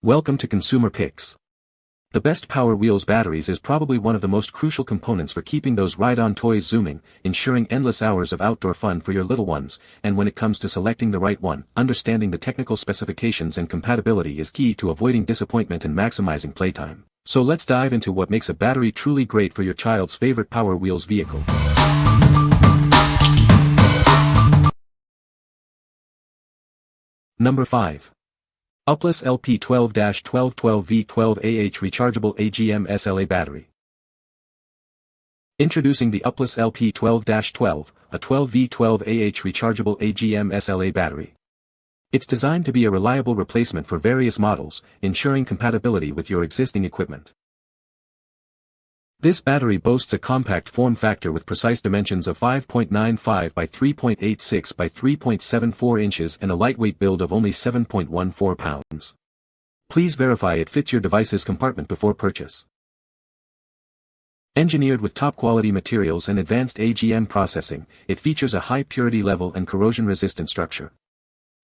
Welcome to Consumer Picks. The best Power Wheels batteries is probably one of the most crucial components for keeping those ride-on toys zooming, ensuring endless hours of outdoor fun for your little ones, and when it comes to selecting the right one, understanding the technical specifications and compatibility is key to avoiding disappointment and maximizing playtime. So let's dive into what makes a battery truly great for your child's favorite Power Wheels vehicle. Number 5. UPLUS LP12-1212V12AH Rechargeable AGM SLA Battery. Introducing the UPLUS LP12-12, a 12V12AH Rechargeable AGM SLA Battery. It's designed to be a reliable replacement for various models, ensuring compatibility with your existing equipment. This battery boasts a compact form factor with precise dimensions of 5.95 by 3.86 by 3.74 inches and a lightweight build of only 7.14 pounds. Please verify it fits your device's compartment before purchase. Engineered with top-quality materials and advanced AGM processing, it features a high purity level and corrosion-resistant structure.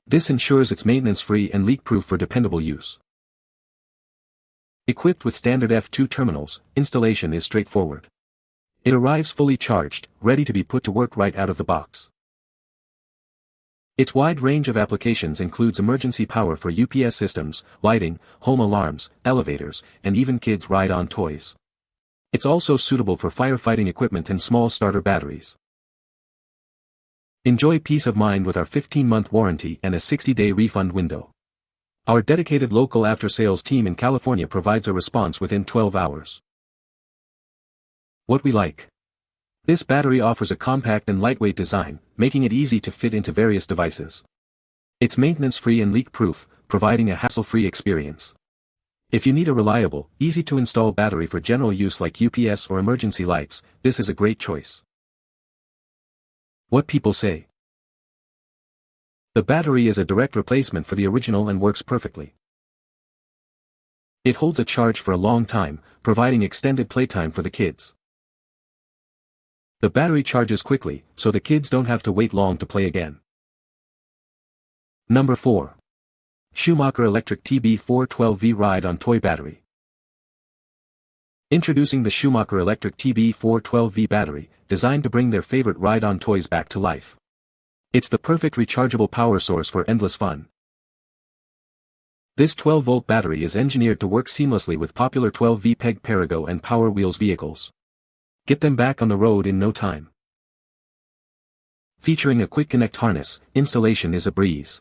This ensures it's maintenance-free and leak-proof for dependable use. Equipped with standard F2 terminals, installation is straightforward. It arrives fully charged, ready to be put to work right out of the box. Its wide range of applications includes emergency power for UPS systems, lighting, home alarms, elevators, and even kids' ride-on toys. It's also suitable for firefighting equipment and small starter batteries. Enjoy peace of mind with our 15-month warranty and a 60-day refund window. Our dedicated local after-sales team in California provides a response within 12 hours. What we like. This battery offers a compact and lightweight design, making it easy to fit into various devices. It's maintenance-free and leak-proof, providing a hassle-free experience. If you need a reliable, easy-to-install battery for general use like UPS or emergency lights, this is a great choice. What people say. The battery is a direct replacement for the original and works perfectly. It holds a charge for a long time, providing extended playtime for the kids. The battery charges quickly, so the kids don't have to wait long to play again. Number 4. Schumacher Electric TB412V Ride-on Toy Battery. Introducing the Schumacher Electric TB412V battery, designed to bring their favorite ride-on toys back to life. It's the perfect rechargeable power source for endless fun. This 12-volt battery is engineered to work seamlessly with popular 12V PEG Perigo and Power Wheels vehicles. Get them back on the road in no time. Featuring a quick connect harness, installation is a breeze.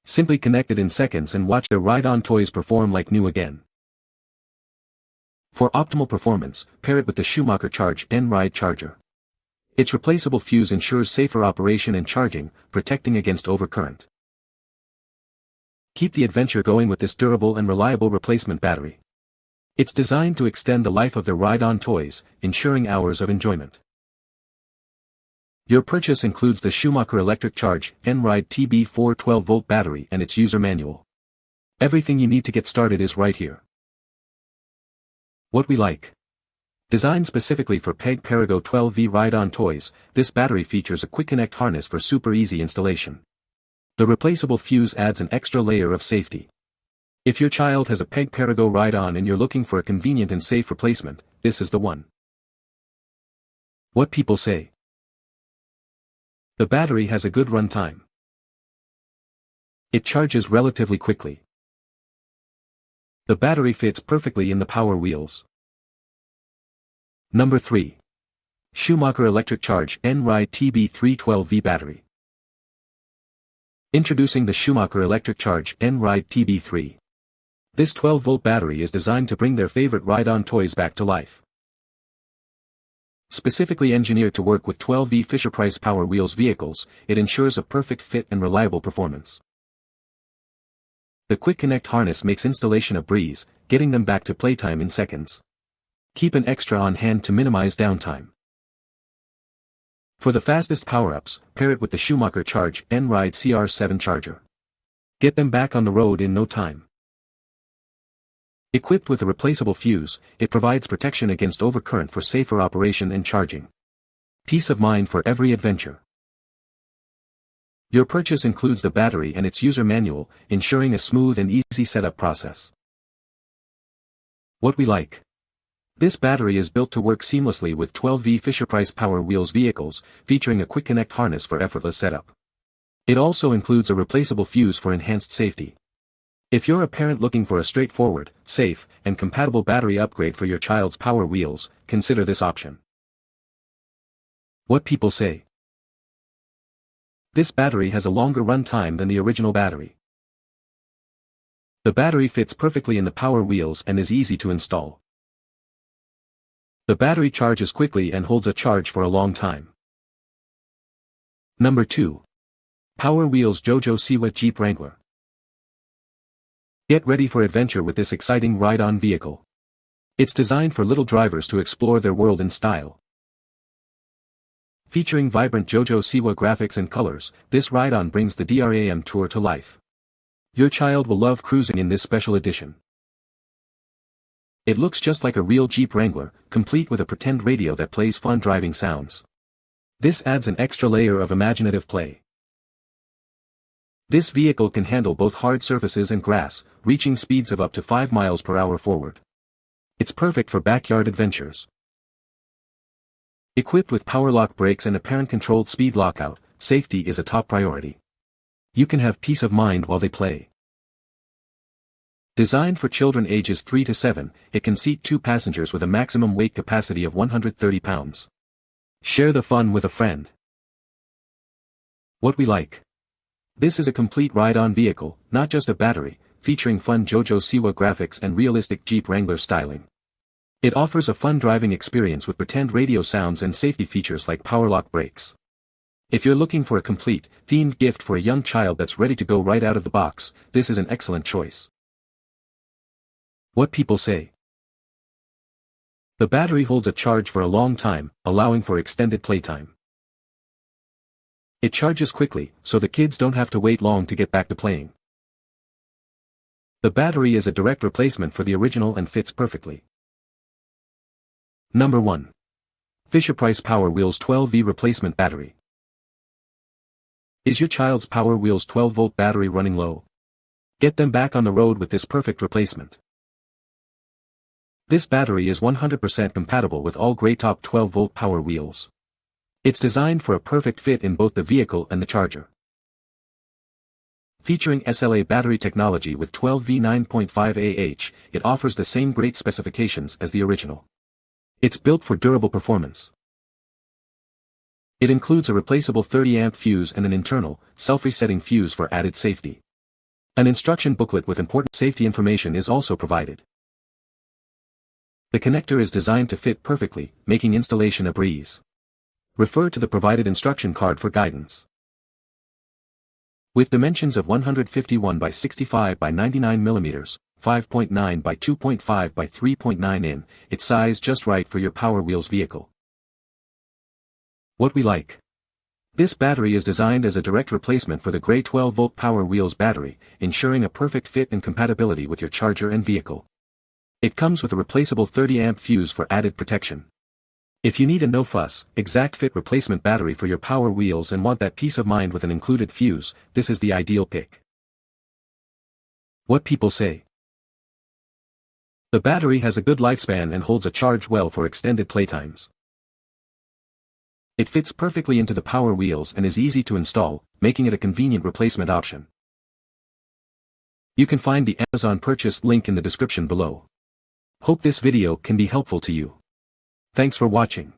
Simply connect it in seconds and watch their ride-on toys perform like new again. For optimal performance, pair it with the Schumacher Charge N-Ride charger. Its replaceable fuse ensures safer operation and charging, protecting against overcurrent. Keep the adventure going with this durable and reliable replacement battery. It's designed to extend the life of their ride-on toys, ensuring hours of enjoyment. Your purchase includes the Schumacher Electric Charge N-Ride TB4 12-volt battery and its user manual. Everything you need to get started is right here. What we like. Designed specifically for PEG Perigo 12V ride-on toys, this battery features a quick connect harness for super easy installation. The replaceable fuse adds an extra layer of safety. If your child has a PEG Perigo ride-on and you're looking for a convenient and safe replacement, this is the one. What people say. The battery has a good run time. It charges relatively quickly. The battery fits perfectly in the Power Wheels. Number 3. Schumacher Electric Charge N-Ride TB312V Battery. Introducing the Schumacher Electric Charge N-Ride TB3. This 12-volt battery is designed to bring their favorite ride-on toys back to life. Specifically engineered to work with 12V Fisher-Price Power Wheels vehicles, it ensures a perfect fit and reliable performance. The quick connect harness makes installation a breeze, getting them back to playtime in seconds. Keep an extra on hand to minimize downtime. For the fastest power-ups, pair it with the Schumacher Charge N-Ride CR7 charger. Get them back on the road in no time. Equipped with a replaceable fuse, it provides protection against overcurrent for safer operation and charging. Peace of mind for every adventure. Your purchase includes the battery and its user manual, ensuring a smooth and easy setup process. What we like. This battery is built to work seamlessly with 12V Fisher-Price Power Wheels vehicles, featuring a quick connect harness for effortless setup. It also includes a replaceable fuse for enhanced safety. If you're a parent looking for a straightforward, safe, and compatible battery upgrade for your child's Power Wheels, consider this option. What people say. This battery has a longer run time than the original battery. The battery fits perfectly in the Power Wheels and is easy to install. The battery charges quickly and holds a charge for a long time. Number 2. Power Wheels JoJo Siwa Jeep Wrangler. Get ready for adventure with this exciting ride-on vehicle. It's designed for little drivers to explore their world in style. Featuring vibrant JoJo Siwa graphics and colors, this ride-on brings the DRAM tour to life. Your child will love cruising in this special edition. It looks just like a real Jeep Wrangler, complete with a pretend radio that plays fun driving sounds. This adds an extra layer of imaginative play. This vehicle can handle both hard surfaces and grass, reaching speeds of up to 5 miles per hour forward. It's perfect for backyard adventures. Equipped with power lock brakes and a parent-controlled speed lockout, safety is a top priority. You can have peace of mind while they play. Designed for children ages 3 to 7, it can seat 2 passengers with a maximum weight capacity of 130 pounds. Share the fun with a friend. What we like. This is a complete ride-on vehicle, not just a battery, featuring fun JoJo Siwa graphics and realistic Jeep Wrangler styling. It offers a fun driving experience with pretend radio sounds and safety features like power lock brakes. If you're looking for a complete, themed gift for a young child that's ready to go right out of the box, this is an excellent choice. What people say. The battery holds a charge for a long time, allowing for extended playtime. It charges quickly, so the kids don't have to wait long to get back to playing. The battery is a direct replacement for the original and fits perfectly. Number 1. Fisher-Price Power Wheels 12V Replacement Battery. Is your child's Power Wheels 12-volt battery running low? Get them back on the road with this perfect replacement. This battery is 100% compatible with all Greytop 12-volt Power Wheels. It's designed for a perfect fit in both the vehicle and the charger. Featuring SLA battery technology with 12V 9.5 Ah, it offers the same great specifications as the original. It's built for durable performance. It includes a replaceable 30-amp fuse and an internal, self-resetting fuse for added safety. An instruction booklet with important safety information is also provided. The connector is designed to fit perfectly, making installation a breeze. Refer to the provided instruction card for guidance. With dimensions of 151 by 65 by 99 mm, 5.9 by 2.5 by 3.9 in, it's size just right for your Power Wheels vehicle. What we like. This battery is designed as a direct replacement for the Grey 12-volt Power Wheels battery, ensuring a perfect fit and compatibility with your charger and vehicle. It comes with a replaceable 30-amp fuse for added protection. If you need a no-fuss, exact-fit replacement battery for your Power Wheels and want that peace of mind with an included fuse, this is the ideal pick. What people say. The battery has a good lifespan and holds a charge well for extended playtimes. It fits perfectly into the Power Wheels and is easy to install, making it a convenient replacement option. You can find the Amazon purchase link in the description below. Hope this video can be helpful to you. Thanks for watching.